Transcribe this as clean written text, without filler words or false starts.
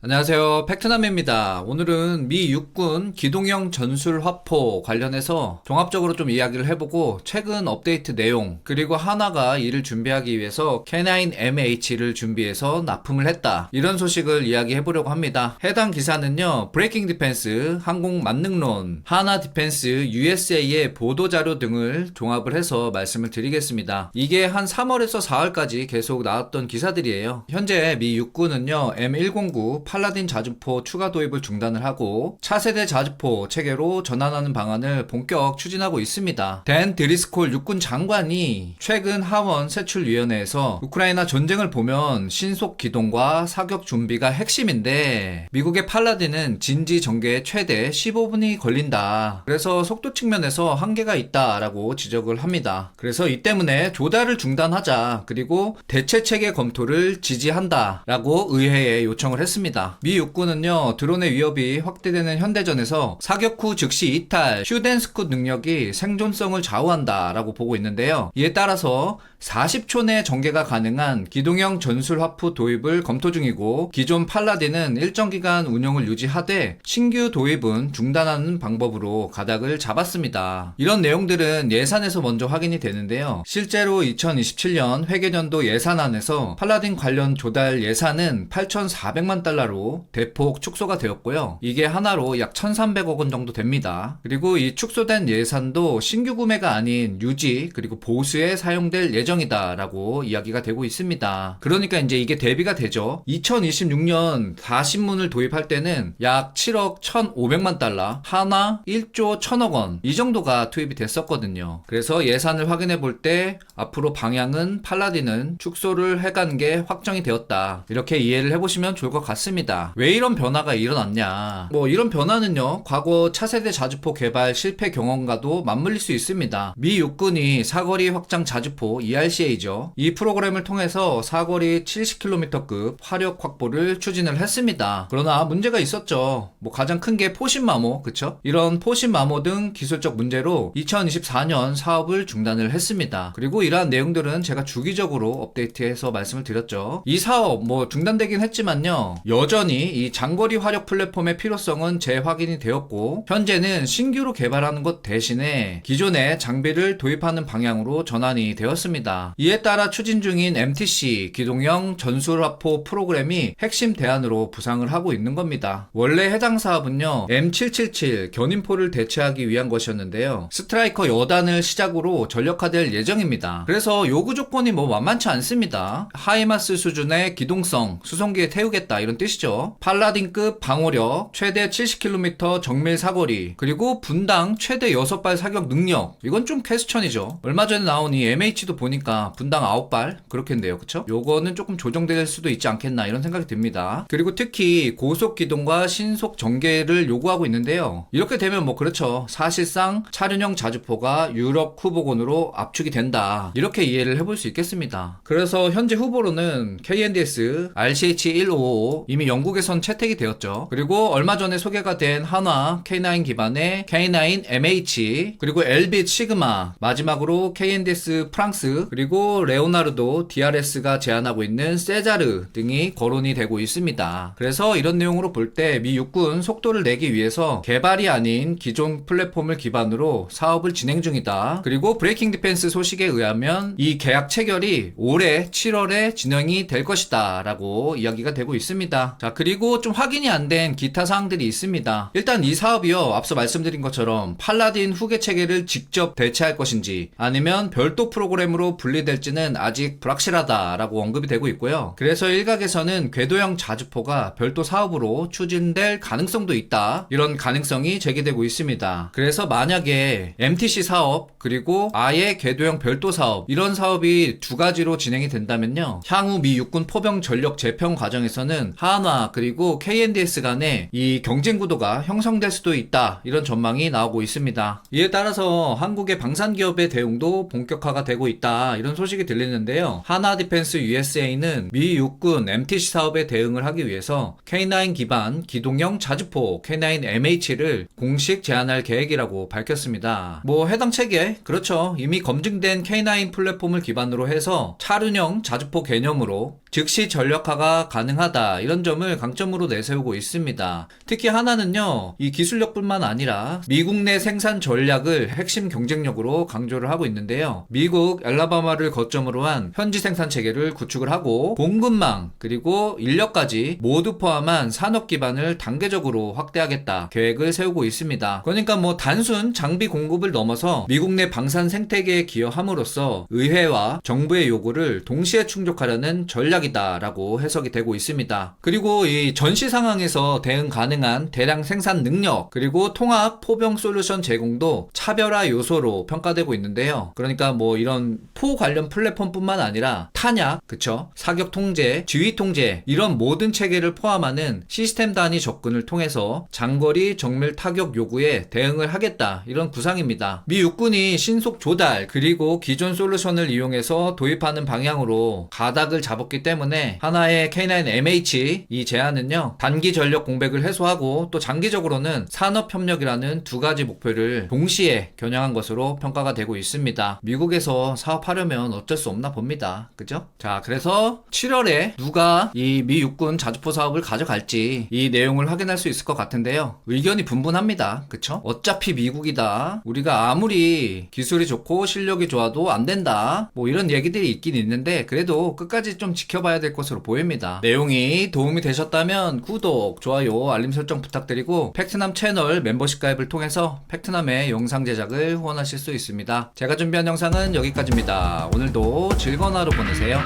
안녕하세요. 팩트남입니다. 오늘은 미 육군 기동형 전술 화포 관련해서 종합적으로 좀 이야기를 해보고 최근 업데이트 내용, 그리고 하나가 이를 준비하기 위해서 K9MH를 준비해서 납품을 했다, 이런 소식을 이야기해보려고 합니다. 해당 기사는요, 브레이킹 디펜스, 항공 만능론, 하나 디펜스 USA의 보도자료 등을 종합을 해서 말씀을 드리겠습니다. 이게 한 3월에서 4월까지 계속 나왔던 기사들이에요. 현재 미 육군은요, M109 팔라딘 자주포 추가 도입을 중단을 하고 차세대 자주포 체계로 전환하는 방안을 본격 추진하고 있습니다. 댄 드리스콜 육군 장관이 최근 하원 세출위원회에서 우크라이나 전쟁을 보면 신속 기동과 사격 준비가 핵심인데 미국의 팔라딘은 진지 전개에 최대 15분이 걸린다, 그래서 속도 측면에서 한계가 있다라고 지적을 합니다. 그래서 이 때문에 조달을 중단하자, 그리고 대체 체계 검토를 지지한다 라고 의회에 요청을 했습니다. 미 육군은요, 드론의 위협이 확대되는 현대전에서 사격 후 즉시 이탈, 슈덴스쿠 능력이 생존성을 좌우한다 라고 보고 있는데요. 이에 따라서 40초 내 전개가 가능한 기동형 전술 화포 도입을 검토 중이고, 기존 팔라딘은 일정 기간 운영을 유지하되 신규 도입은 중단하는 방법으로 가닥을 잡았습니다. 이런 내용들은 예산에서 먼저 확인이 되는데요. 실제로 2027년 회계년도 예산안에서 팔라딘 관련 조달 예산은 8,400만 달러로 대폭 축소가 되었고요. 이게 하나로 약 1,300억 원 정도 됩니다. 그리고 이 축소된 예산도 신규 구매가 아닌 유지 그리고 보수에 사용될 예정이다라고 이야기가 되고 있습니다. 그러니까 이제 이게 대비가 되죠. 2026년 40문을 도입할 때는 약 7억 1,500만 달러, 하나 1조 1,000억 원, 이 정도가 투입이 됐었거든요. 그래서 예산을 확인해 볼 때 앞으로 방향은 팔라딘은 축소를 해간 게 확정이 되었다, 이렇게 이해를 해보시면 좋을 것 같습니다. 왜 이런 변화가 일어났냐? 이런 변화는요, 과거 차세대 자주포 개발 실패 경험과도 맞물릴 수 있습니다. 미 육군이 사거리 확장 자주포 ERCA죠. 이 프로그램을 통해서 사거리 70km급 화력 확보를 추진을 했습니다. 그러나 문제가 있었죠. 가장 큰 게 포신마모, 그쵸? 이런 포신마모 등 기술적 문제로 2024년 사업을 중단을 했습니다. 그리고 이러한 내용들은 제가 주기적으로 업데이트해서 말씀을 드렸죠. 이 사업 중단되긴 했지만요, 여전히 이 장거리 화력 플랫폼의 필요성은 재확인이 되었고, 현재는 신규로 개발하는 것 대신에 기존의 장비를 도입하는 방향으로 전환이 되었습니다. 이에 따라 추진 중인 MTC 기동형 전술화포 프로그램이 핵심 대안으로 부상을 하고 있는 겁니다. 원래 해당 사업은요, M777 견인포를 대체하기 위한 것이었는데요, 스트라이커 여단을 시작으로 전력화될 예정입니다. 그래서 요구 조건이 만만치 않습니다. 하이마스 수준의 기동성, 수송기에 태우겠다, 이런 뜻이죠. 팔라딘급 방어력, 최대 70km 정밀 사거리, 그리고 분당 최대 6발 사격 능력, 이건 좀 퀘스천이죠. 얼마 전에 나온 이 MH도 보니까 분당 9발 그렇겠네요, 그쵸? 요거는 조금 조정될 수도 있지 않겠나, 이런 생각이 듭니다. 그리고 특히 고속 기동과 신속 전개를 요구하고 있는데요, 이렇게 되면 그렇죠, 사실상 차륜형 자주포가 유럽 후보군으로 압축이 된다, 이렇게 이해를 해볼 수 있겠습니다. 그래서 현재 후보로는 KNDS RCH-1555 이미 영국에선 채택이 되었죠. 그리고 얼마 전에 소개가 된 한화 K9 기반의 K9MH, 그리고 엘빗 시그마, 마지막으로 KNDS 프랑스, 그리고 레오나르도 DRS가 제안하고 있는 세자르 등이 거론이 되고 있습니다. 그래서 이런 내용으로 볼 때 미 육군 속도를 내기 위해서 개발이 아닌 기존 플랫폼을 기반으로 사업을 진행 중이다. 그리고 브레이킹 디펜스 소식에 의하면 이 계약 체결이 올해 7월에 진행이 될 것이다 라고 이야기가 되고 있습니다. 자, 그리고 좀 확인이 안 된 기타 사항들이 있습니다. 일단 이 사업이요, 앞서 말씀드린 것처럼 팔라딘 후계 체계를 직접 대체할 것인지 아니면 별도 프로그램으로 분리될지는 아직 불확실하다라고 언급이 되고 있고요. 그래서 일각에서는 궤도형 자주포가 별도 사업으로 추진될 가능성도 있다, 이런 가능성이 제기되고 있습니다. 그래서 만약에 MTC 사업 그리고 아예 궤도형 별도 사업, 이런 사업이 두 가지로 진행이 된다면요, 향후 미 육군 포병 전력 재편 과정에서는 한화 그리고 KNDS 간의 이 경쟁 구도가 형성될 수도 있다, 이런 전망이 나오고 있습니다. 이에 따라서 한국의 방산기업의 대응도 본격화가 되고 있다, 이런 소식이 들리는데요, 하나 디펜스 USA는 미 육군 MTC 사업에 대응을 하기 위해서 K9 기반 기동형 자주포 K9MH를 공식 제안할 계획이라고 밝혔습니다. 해당 체계, 그렇죠, 이미 검증된 K9 플랫폼을 기반으로 해서 차륜형 자주포 개념으로 즉시 전력화가 가능하다, 이런 점을 강점으로 내세우고 있습니다. 특히 하나는요, 이 기술력뿐만 아니라 미국 내 생산 전략을 핵심 경쟁력으로 강조를 하고 있는데요. 미국 엘라바마를 거점으로 한 현지 생산 체계를 구축을 하고 공급망 그리고 인력까지 모두 포함한 산업 기반을 단계적으로 확대하겠다 계획을 세우고 있습니다. 그러니까 뭐 단순 장비 공급을 넘어서 미국 내 방산 생태계에 기여함으로써 의회와 정부의 요구를 동시에 충족하려는 전략이다라고 해석이 되고 있습니다. 그리고 이 전시 상황에서 대응 가능한 대량 생산 능력 그리고 통합 포병 솔루션 제공도 차별화 요소로 평가되고 있는데요. 그러니까 뭐 이런 포 관련 플랫폼뿐만 아니라 탄약, 그쵸? 사격 통제, 지휘 통제 이런 모든 체계를 포함하는 시스템 단위 접근을 통해서 장거리 정밀 타격 요구에 대응을 하겠다 이런 구상입니다. 미 육군이 신속 조달 그리고 기존 솔루션을 이용해서 도입하는 방향으로 가닥을 잡았기 때문에 하나의 K9MH 이 제안은요 단기 전력 공백을 해소하고 또 장기적으로는 산업협력이라는 두 가지 목표를 동시에 겨냥한 것으로 평가가 되고 있습니다. 미국에서 사업하려면 어쩔 수 없나 봅니다. 그죠? 자, 그래서 7월에 누가 이 미 육군 자주포 사업을 가져갈지 이 내용을 확인할 수 있을 것 같은데요. 의견이 분분합니다. 그쵸? 어차피 미국이다. 우리가 아무리 기술이 좋고 실력이 좋아도 안 된다. 뭐 이런 얘기들이 있긴 있는데 그래도 끝까지 좀 지켜봐야 될 것으로 보입니다. 내용이 도움이 되셨다면 구독, 좋아요, 알림 설정 부탁드리고 팩트남 채널 멤버십 가입을 통해서 팩트남의 영상 제작을 후원하실 수 있습니다. 제가 준비한 영상은 여기까지입니다. 오늘도 즐거운 하루 보내세요.